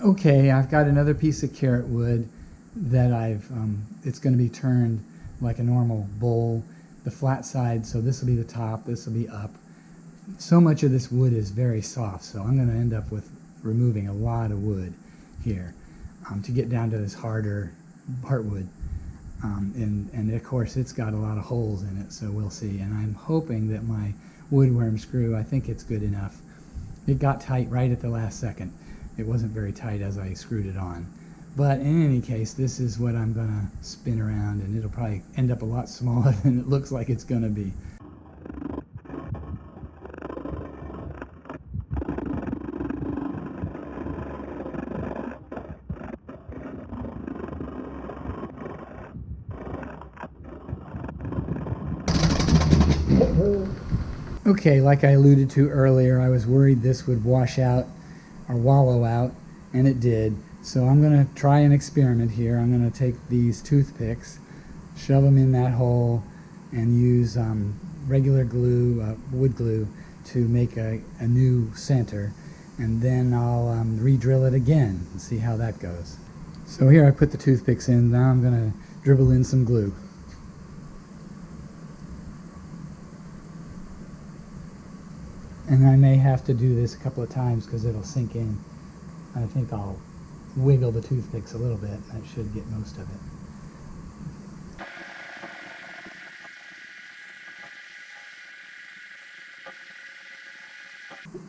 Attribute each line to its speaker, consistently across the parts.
Speaker 1: Okay, I've got another piece of carrot wood that it's going to be turned like a normal bowl, the flat side, so this will be the top, this will be up. So much of this wood is very soft, so I'm going to end up with removing a lot of wood here to get down to this harder heartwood. And of course it's got a lot of holes in it, so we'll see. And I'm hoping that my woodworm screw, I think it's good enough. It got tight right at the last second. It wasn't very tight as I screwed it on. But in any case, this is what I'm going to spin around, and it'll probably end up a lot smaller than it looks like it's going to be. Okay, like I alluded to earlier, I was worried this would wash out or wallow out, and it did. So I'm going to try an experiment here. I'm going to take these toothpicks, shove them in that hole, and use regular glue, wood glue, to make a new center. And then I'll re-drill it again and see how that goes. So here I put the toothpicks in. Now I'm going to dribble in some glue. And I may have to do this a couple of times because it'll sink in. I think I'll wiggle the toothpicks a little bit. That should get most of it.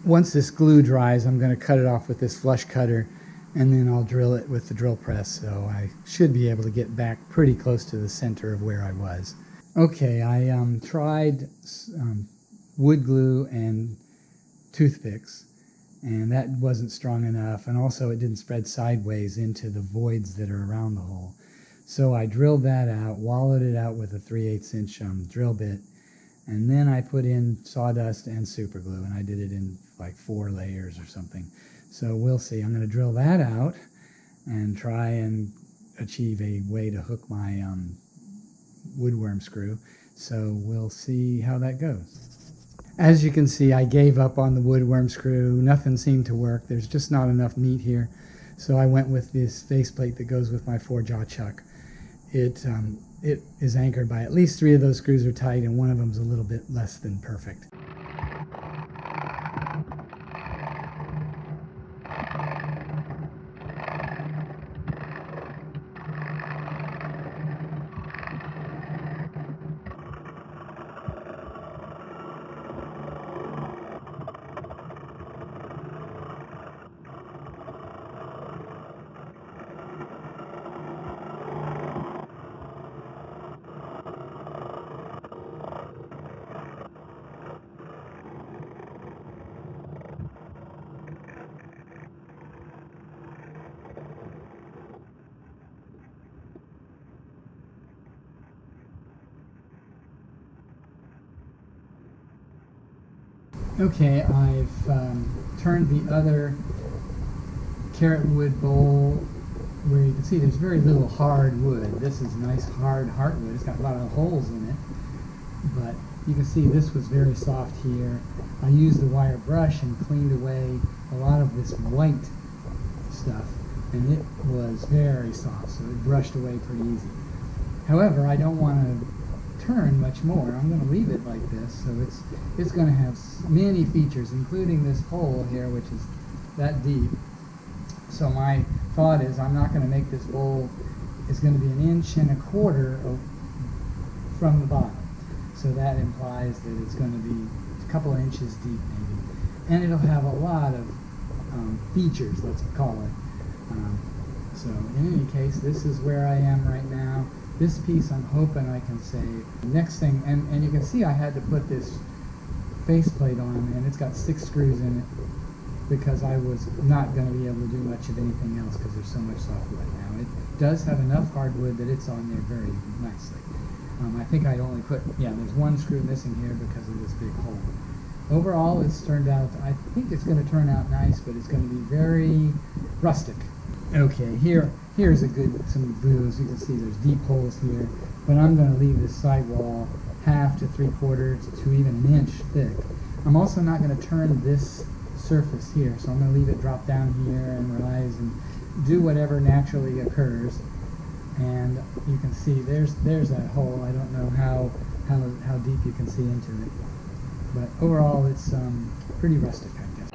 Speaker 1: Once this glue dries, I'm going to cut it off with this flush cutter, and then I'll drill it with the drill press, so I should be able to get back pretty close to the center of where I was. Okay, I tried wood glue and toothpicks, and that wasn't strong enough, and also it didn't spread sideways into the voids that are around the hole. So I drilled that out, wallowed it out with a 3/8 inch drill bit, and then I put in sawdust and super glue, and I did it in like 4 layers or something. So we'll see. I'm going to drill that out and try and achieve a way to hook my woodworm screw. So we'll see how that goes. As you can see, I gave up on the woodworm screw. Nothing seemed to work. There's just not enough meat here. So I went with this faceplate that goes with my 4-jaw chuck. It is anchored by at least 3 of those screws are tight, and one of them is a little bit less than perfect. Okay, I've turned the other Carrotwood bowl where you can see there's very little hard wood. This is nice hard heartwood. It's got a lot of holes in it, but you can see this was very soft here. I used the wire brush and cleaned away a lot of this white stuff, and it was very soft, so it brushed away pretty easy. However, I don't want to turn much more. I'm going to leave it like this, so it's going to have many features, including this hole here, which is that deep. So my thought is I'm not going to make this bowl, it's going to be 1.25 inches from the bottom. So that implies that it's going to be a couple of inches deep maybe. And it'll have a lot of features, let's call it. So in any case, this is where I am right now. This piece I'm hoping I can save. Next thing, and you can see I had to put this faceplate on, and it's got 6 screws in it because I was not going to be able to do much of anything else because there's so much softwood now. It does have enough hardwood that it's on there very nicely. I think I only put, there's 1 screw missing here because of this big hole. Overall, it's turned out, I think it's going to turn out nice, but it's going to be very rustic. Okay, here's some views. You can see there's deep holes here, but I'm going to leave this sidewall 1/2 to 3/4 to even 1 inch thick. I'm also not going to turn this surface here, so I'm going to leave it drop down here and rise, and do whatever naturally occurs. And you can see there's that hole. I don't know how deep you can see into it, but overall it's pretty rustic, I guess.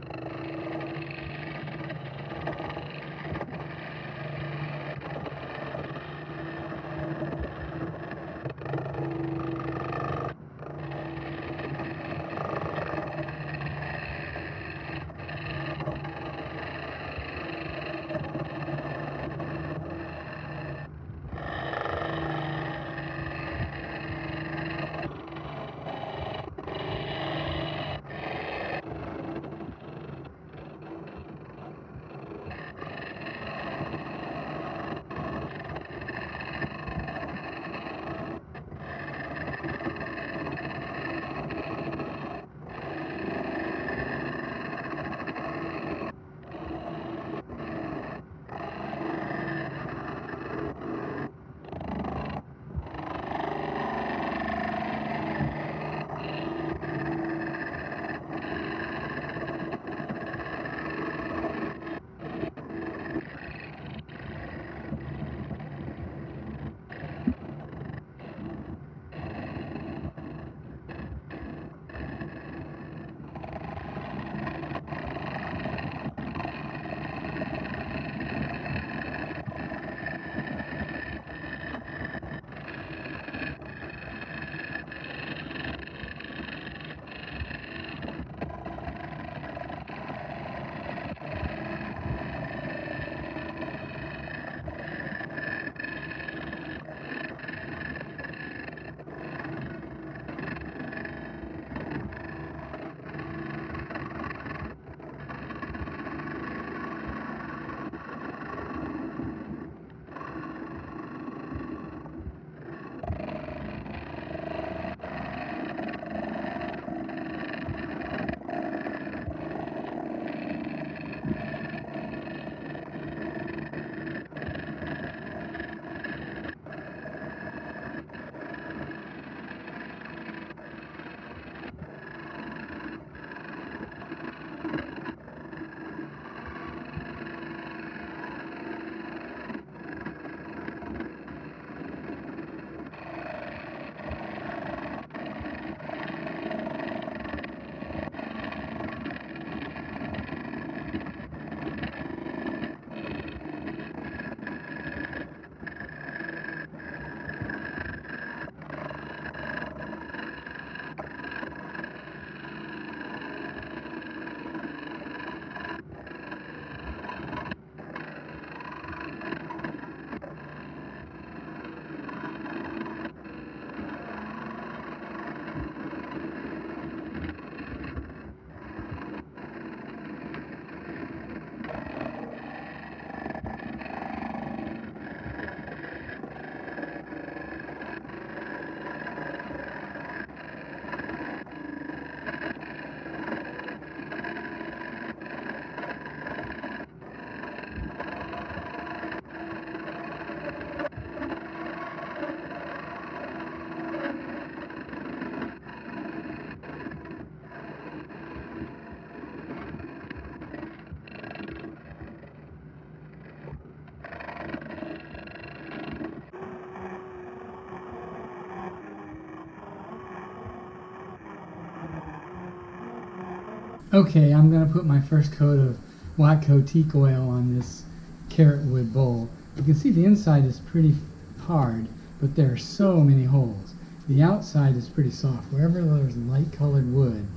Speaker 1: Okay, I'm going to put my first coat of Watco teak oil on this Carrotwood bowl. You can see the inside is pretty hard, but there are so many holes. The outside is pretty soft. Wherever there's light colored wood,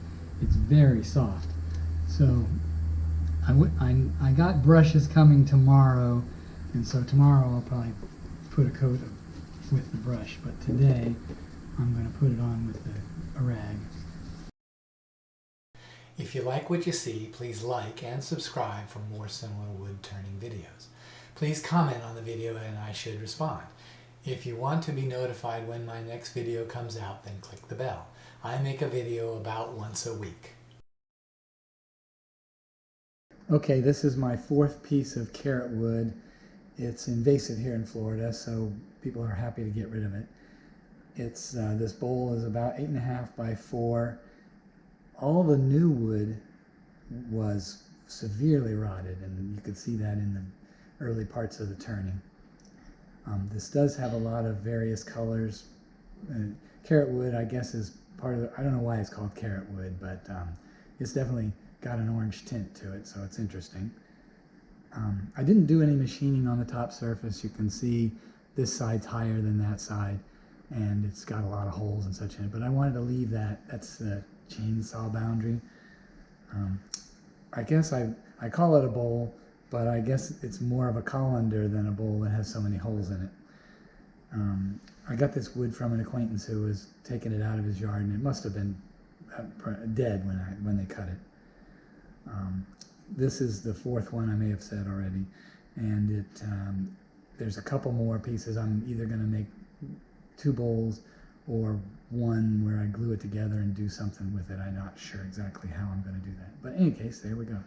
Speaker 1: it's very soft. So I got brushes coming tomorrow, and so tomorrow I'll probably put a coat with the brush, but today I'm going to put it on with a rag.
Speaker 2: If you like what you see, please like and subscribe for more similar wood turning videos. Please comment on the video and I should respond. If you want to be notified when my next video comes out, then click the bell. I make a video about once a week.
Speaker 1: Okay, this is my fourth piece of Carrotwood. It's invasive here in Florida, so people are happy to get rid of it. It's this bowl is about 8.5 by 4. All the new wood was severely rotted, and you could see that in early parts of the turning. This does have a lot of various colors. Carrotwood, I guess, is part of the, I don't know why it's called Carrotwood, but it's definitely got an orange tint to it, so it's interesting. I didn't do any machining on the top surface. You can see this side's higher than that side, and it's got a lot of holes and such in it, but I wanted to leave that. That's the chainsaw boundary. I guess I call it a bowl, but I guess it's more of a colander than a bowl that has so many holes in it. I got this wood from an acquaintance who was taking it out of his yard, and it must have been dead when they cut it. This is the fourth one, I may have said already, and there's a couple more pieces. I'm either going to make 2 bowls or one where I glue it together and do something with it. I'm not sure exactly how I'm going to do that. But in any case, there we go.